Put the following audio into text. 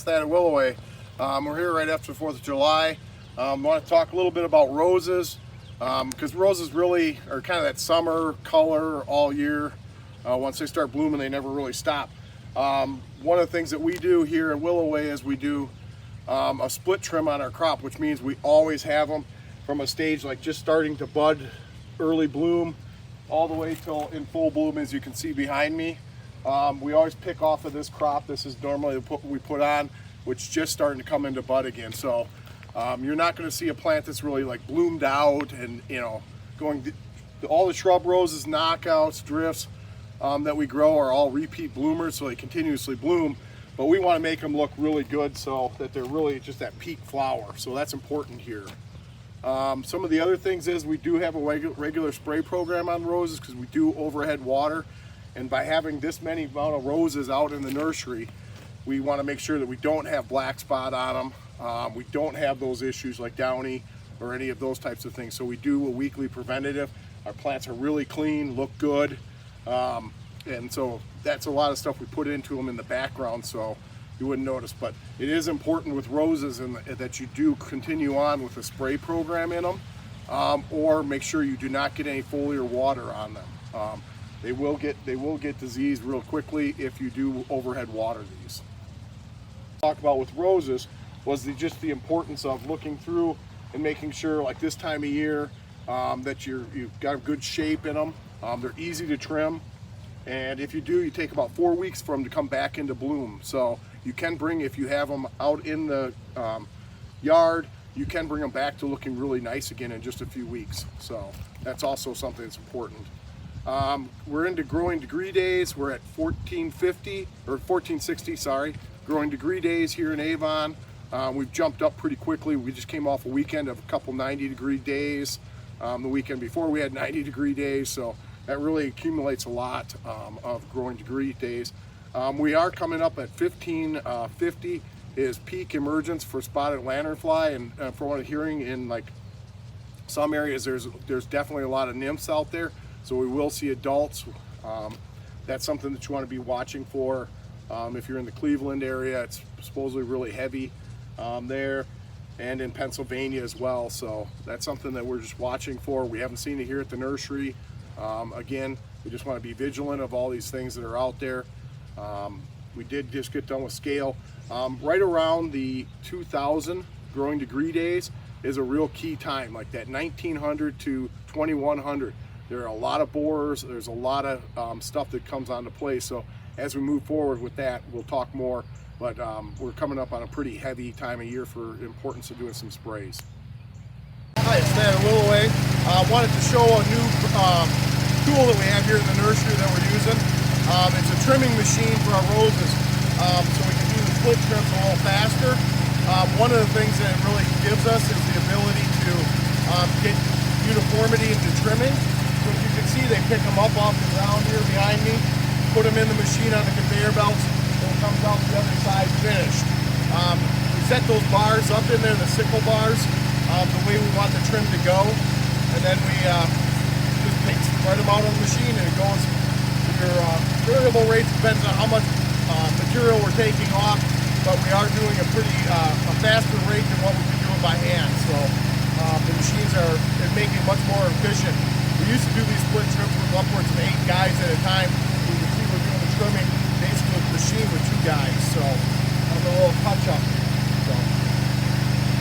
Thad at Willoway. We're here right after the 4th of July. I want to talk a little bit about roses, because roses really are kind of that summer color all year. Once they start blooming, they never really stop. One of the things that we do here at Willoway is we do a split trim on our crop, which means we always have them from a stage like just starting to bud, early bloom, all the way till in full bloom, as you can see behind me. We always pick off of this crop. This is normally what we put on, which is just starting to come into bud again. So you're not going to see a plant that's really like bloomed out and, you know, going. All the shrub roses, knockouts, drifts that we grow are all repeat bloomers, so they continuously bloom. But we want to make them look really good so that they're really just that peak flower. So that's important here. Some of the other things is we do have a regular spray program on roses because we do overhead water. And by having this many amount of roses out in the nursery, we want to make sure that we don't have black spot on them. We don't have those issues like downy or any of those types of things. So we do a weekly preventative. Our plants are really clean, look good. And so that's a lot of stuff we put into them in the background so you wouldn't notice. But it is important with roses that you do continue on with a spray program in them, or make sure you do not get any foliar water on them. They will get disease real quickly if you do overhead water these. Talk about with roses was just the importance of looking through and making sure, like this time of year, that you've got a good shape in them. They're easy to trim, and if you do, you take about 4 weeks for them to come back into bloom. So you can bring, if you have them out in the yard, you can bring them back to looking really nice again in just a few weeks. So that's also something that's important. We're into growing degree days. We're at 1450 or 1460, sorry, growing degree days here in Avon. We've jumped up pretty quickly. We just came off a weekend of a couple 90-degree days. The weekend before we had 90-degree days, so that really accumulates a lot of growing degree days. We are coming up at 1550 is peak emergence for spotted lanternfly, and from what I'm hearing in like some areas, there's definitely a lot of nymphs out there. So we will see adults. That's something that you want to be watching for. If you're in the Cleveland area, it's supposedly really heavy there, and in Pennsylvania as well. So that's something that we're just watching for. We haven't seen it here at the nursery. Again, we just want to be vigilant of all these things that are out there. We did just get done with scale. Right around the 2000 growing degree days is a real key time, like that 1900 to 2100. There are a lot of borers, there's a lot of stuff that comes onto play. So as we move forward with that, we'll talk more, but we're coming up on a pretty heavy time of year for importance of doing some sprays. Hi, it's Thad at Willoway. I wanted to show a new tool that we have here in the nursery that we're using. It's a trimming machine for our roses, so we can do the split trims a little faster. One of the things that it really gives us is the ability to get uniformity into trimming. So as you can see, they pick them up off the ground here behind me, put them in the machine on the conveyor belts, and it comes out the other side finished. We set those bars up in there, the sickle bars, the way we want the trim to go, and then we just spread them out on the machine, and it goes. Your variable rate depends on how much material we're taking off, but we are doing a pretty a faster rate than what we can do by hand. So the machines are making it much more efficient. We used to do these split trims with upwards of 8 guys at a time. You can see we're doing the trimming basically with the machine with 2 guys. So a little touch up.